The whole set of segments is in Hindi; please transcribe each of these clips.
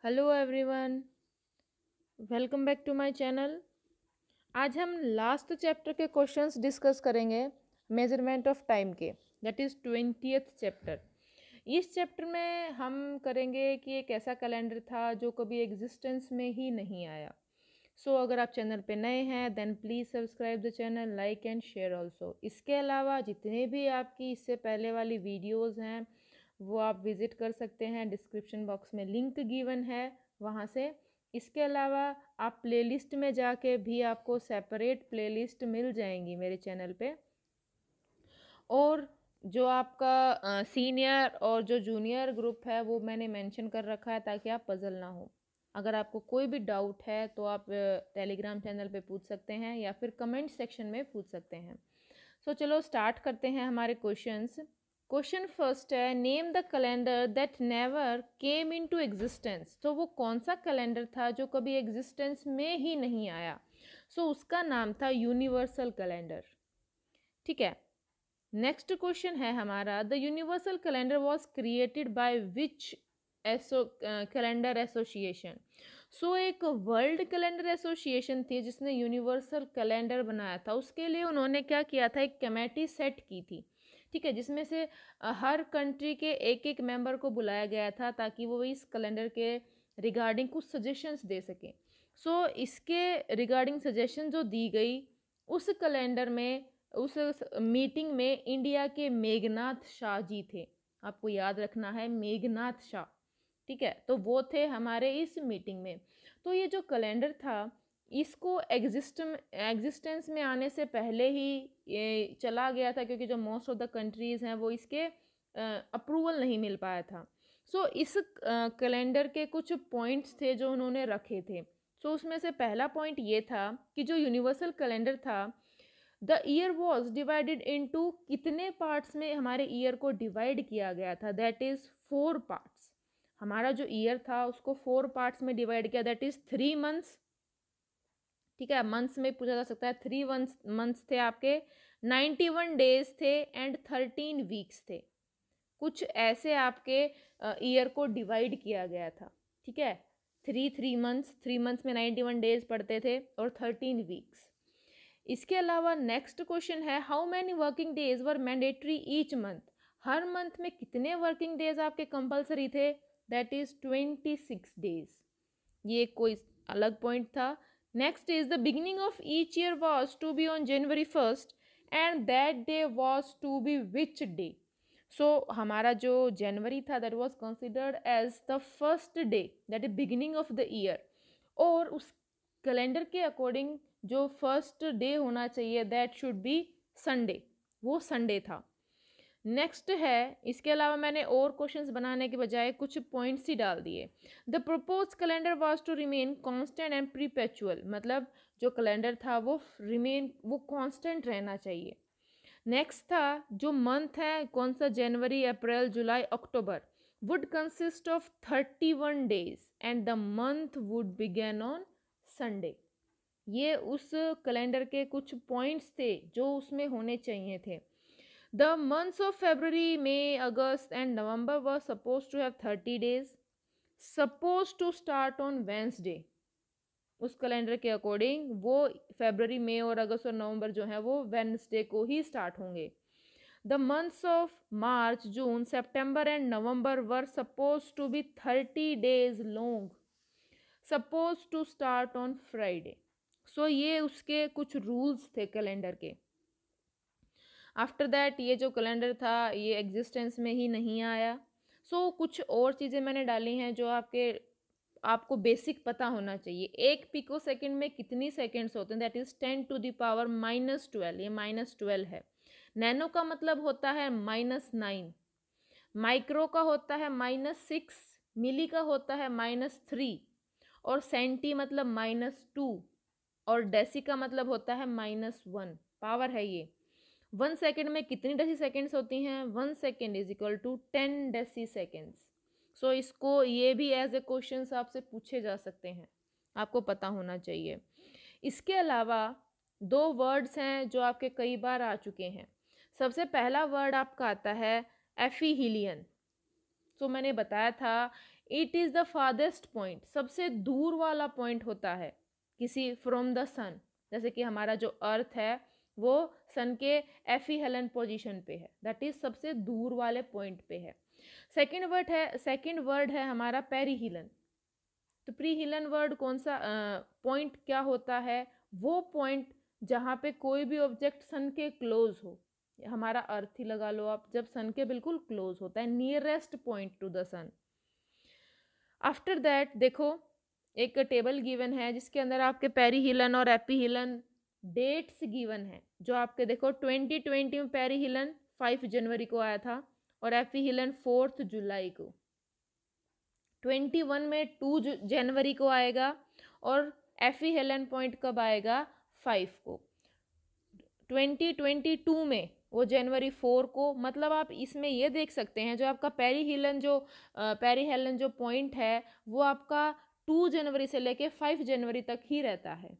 Hello everyone, welcome back to my channel. आज हम लास्ट चैप्टर के क्वेश्चंस डिस्कस करेंगे मेजरमेंट ऑफ टाइम के, दैट इज़ 20th चैप्टर। इस चैप्टर में हम करेंगे कि एक ऐसा कैलेंडर था जो कभी एग्जिस्टेंस में ही नहीं आया। अगर आप चैनल पे नए हैं then please subscribe the channel, like and share also. इसके अलावा जितने भी आपकी इससे पहले वाली वीडियोज़ हैं वो आप विज़िट कर सकते हैं, डिस्क्रिप्शन बॉक्स में लिंक गिवन है वहाँ से। इसके अलावा आप प्लेलिस्ट में जाके भी आपको सेपरेट प्लेलिस्ट मिल जाएंगी मेरे चैनल पे। और जो आपका सीनियर और जो जूनियर ग्रुप है वो मैंने मेंशन कर रखा है ताकि आप पजल ना हो। अगर आपको कोई भी डाउट है तो आप टेलीग्राम चैनल पे पूछ सकते हैं या फिर कमेंट सेक्शन में पूछ सकते हैं। चलो स्टार्ट करते हैं हमारे क्वेश्चंस। क्वेश्चन फर्स्ट है, name the calendar that never came into existence. तो वो कौन सा कैलेंडर था जो कभी एग्जिस्टेंस में ही नहीं आया? उसका नाम था यूनिवर्सल कैलेंडर। ठीक है। नेक्स्ट क्वेश्चन है हमारा, the universal calendar was created by which calendar association. एक वर्ल्ड कैलेंडर एसोसिएशन थी जिसने यूनिवर्सल कैलेंडर बनाया था। उसके लिए उन्होंने क्या किया था, एक कमेटी सेट की थी। ठीक है, जिसमें से हर कंट्री के एक एक मेंबर को बुलाया गया था ताकि वो इस कैलेंडर के रिगार्डिंग कुछ सजेशंस दे सकें। इसके रिगार्डिंग सजेशन जो दी गई उस कैलेंडर में, उस मीटिंग में इंडिया के मेघनाथ शाह जी थे। आपको याद रखना है, मेघनाथ शाह। ठीक है, तो वो थे हमारे इस मीटिंग में। तो ये जो कैलेंडर था इसको एग्जिस्टेंस में आने से पहले ही ये चला गया था, क्योंकि जो मोस्ट ऑफ द कंट्रीज़ हैं वो इसके अप्रूवल नहीं मिल पाया था। इस कैलेंडर के कुछ पॉइंट्स थे जो उन्होंने रखे थे। उसमें से पहला पॉइंट ये था कि जो यूनिवर्सल कैलेंडर था, the year was divided into, कितने पार्ट्स में हमारे ईयर को डिवाइड किया गया था, दैट इज 4 पार्ट्स। हमारा जो ईयर था उसको 4 पार्ट्स में डिवाइड किया, दैट इज 3 मंथ्स। ठीक है, मंथ्स में पूछा जा सकता है। 3 मंथ्स थे आपके, 91 डेज थे एंड 13 वीक्स थे। कुछ ऐसे आपके ईयर को डिवाइड किया गया था। ठीक है, 3 मंथ्स में 91 डेज पड़ते थे और 13 वीक्स। इसके अलावा नेक्स्ट क्वेश्चन है, how many working days were mandatory each month. हर मंथ में कितने वर्किंग डेज आपके कंपलसरी थे, दैट इज 26 डेज। ये कोई अलग पॉइंट था। Next is, the beginning of each year was to be on January 1 and that day was to be which day. हमारा जो जनवरी था that was considered as the first day, that is beginning of the year. और उस कैलेंडर के अकॉर्डिंग जो फर्स्ट डे होना चाहिए दैट शुड बी संडे, वो संडे था। नेक्स्ट है, इसके अलावा मैंने और क्वेश्चंस बनाने के बजाय कुछ पॉइंट्स ही डाल दिए। The propose calendar was to remain constant and perpetual, मतलब जो कैलेंडर था वो कांस्टेंट रहना चाहिए। नेक्स्ट था, जो मंथ है कौन सा, January, April, July, October, would consist of 31 days and the month would begin on Sunday. ये उस कैलेंडर के कुछ पॉइंट्स थे जो उसमें होने चाहिए थे। The months of February, May, August and November were supposed to have 30 days, supposed to start on Wednesday। उस कैलेंडर के अकॉर्डिंग वो फरवरी, मई और अगस्त और नवंबर जो है वो वेडनेसडे को ही स्टार्ट होंगे। The months of March, June, September and November were suppose to be 30 days long, suppose to start on Friday. ये उसके कुछ रूल्स थे कैलेंडर के। आफ्टर दैट ये जो कैलेंडर था ये एग्जिस्टेंस में ही नहीं आया। कुछ और चीज़ें मैंने डाली हैं जो आपको बेसिक पता होना चाहिए। एक पिको सेकेंड में कितनी सेकेंड्स होते हैं, दैट इज 10⁻⁻12। ये -12 है। नैनो का मतलब होता है -9, माइक्रो का होता है -6, मिली का होता है -3 और सेंटी मतलब -2 और डेसी का मतलब होता है -1। पावर है ये। 1 सेकेंड में कितनी डेसी सेकेंड्स होती हैं, 1 second is equal to 10 deciseconds. इसको ये भी एज ए क्वेश्चन आपसे पूछे जा सकते हैं, आपको पता होना चाहिए। इसके अलावा 2 वर्ड्स हैं जो आपके कई बार आ चुके हैं। सबसे पहला वर्ड आपका आता है एफिहिलियन। मैंने बताया था it is the farthest point, सबसे दूर वाला पॉइंट होता है किसी फ्रॉम द सन। जैसे कि हमारा जो अर्थ है वो सन के एफी-हेलन पोजीशन पे है, दैट इज सबसे दूर वाले पॉइंट पे है। सेकंड वर्ड है हमारा पेरीहिलन। तो प्रीहिलन वर्ड कौन सा पॉइंट क्या होता है? वो पॉइंट जहाँ पे कोई भी ऑब्जेक्ट सन के क्लोज हो, हमारा अर्थ ही लगा लो आप, जब सन के बिल्कुल क्लोज होता है, nearest point to the sun. After that देखो एक टेबल गिवन है जिसके अंदर आपके पेरीहिलन और एपीहिलन डेट्स गिवन है। जो आपके देखो 2020 में पेरीहिलन 5 जनवरी को आया था और एपीहिलन 4 जुलाई को। 21 में 2 जनवरी को आएगा और एपीहिलन पॉइंट कब आएगा? 5 को। 2022 में वो जनवरी 4 को। मतलब आप इसमें ये देख सकते हैं जो आपका पेरीहेलन जो पॉइंट है वो आपका 2 जनवरी से लेके 5 जनवरी तक ही रहता है।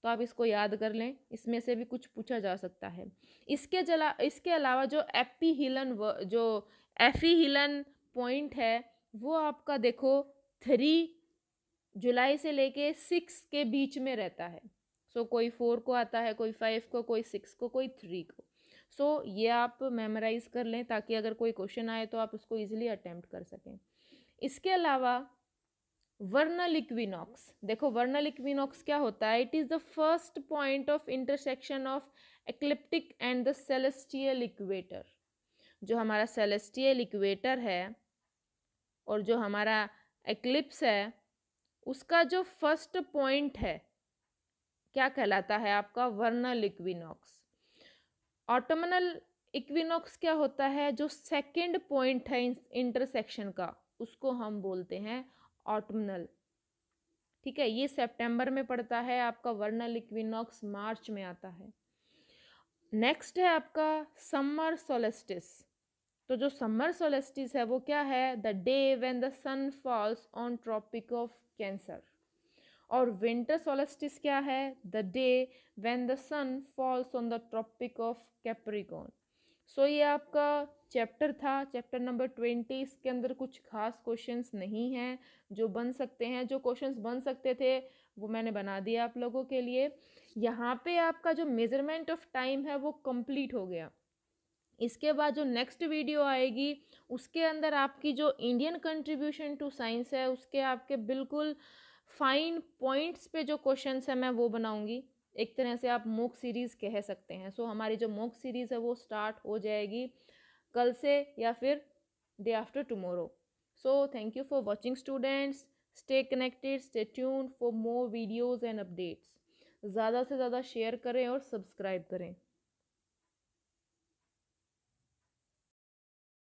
तो आप इसको याद कर लें, इसमें से भी कुछ पूछा जा सकता है। इसके अलावा जो एपीहिलन पॉइंट है वो आपका देखो 3 जुलाई से लेके 6 के बीच में रहता है। सो कोई 4 को आता है, कोई 5 को, कोई 6 को, कोई 3 को। सो ये आप मेमोराइज कर लें ताकि अगर कोई क्वेश्चन आए तो आप उसको इजीली अटेम्प्ट कर सकें। इसके अलावा वर्नल इक्विनॉक्स, देखो वर्नल इक्विनॉक्स क्या होता है? It is the first point of intersection of ecliptic and the celestial equator. जो हमारा सेलेस्टियल इक्वेटर है और जो हमारा एक्लिप्स है उसका जो फर्स्ट पॉइंट है क्या कहलाता है? आपका वर्नल इक्विनॉक्स। ऑटमनल इक्विनॉक्स क्या होता है? जो सेकंड पॉइंट है इंटरसेक्शन का उसको हम बोलते हैं ऑटमनल। ठीक है, ये सितंबर में पड़ता है। आपका वर्नल इक्विनॉक्स मार्च में आता है। नेक्स्ट है आपका समर सोलेस्टिस। तो जो समर सोलेस्टिस है वो क्या है? The day when the sun falls on tropic of cancer. और विंटर सोलेस्टिस क्या है? The day when the sun falls on the tropic of Capricorn. So ये आपका चैप्टर था, चैप्टर नंबर 20। इसके अंदर कुछ खास क्वेश्चंस नहीं हैं जो बन सकते हैं। जो क्वेश्चंस बन सकते थे वो मैंने बना दिया आप लोगों के लिए। यहाँ पे आपका जो मेजरमेंट ऑफ टाइम है वो कंप्लीट हो गया। इसके बाद जो नेक्स्ट वीडियो आएगी उसके अंदर आपकी जो इंडियन कंट्रीब्यूशन टू साइंस है उसके आपके बिल्कुल फाइन पॉइंट्स पे जो क्वेश्चंस है मैं वो बनाऊंगी। एक तरह से आप मॉक सीरीज़ कह सकते हैं। सो हमारी जो मॉक सीरीज़ है वो स्टार्ट हो जाएगी कल से या फिर day after tomorrow. So thank you for watching students. Stay connected, stay tuned for more videos and updates. ज़्यादा से ज़्यादा शेयर करें और सब्सक्राइब करें।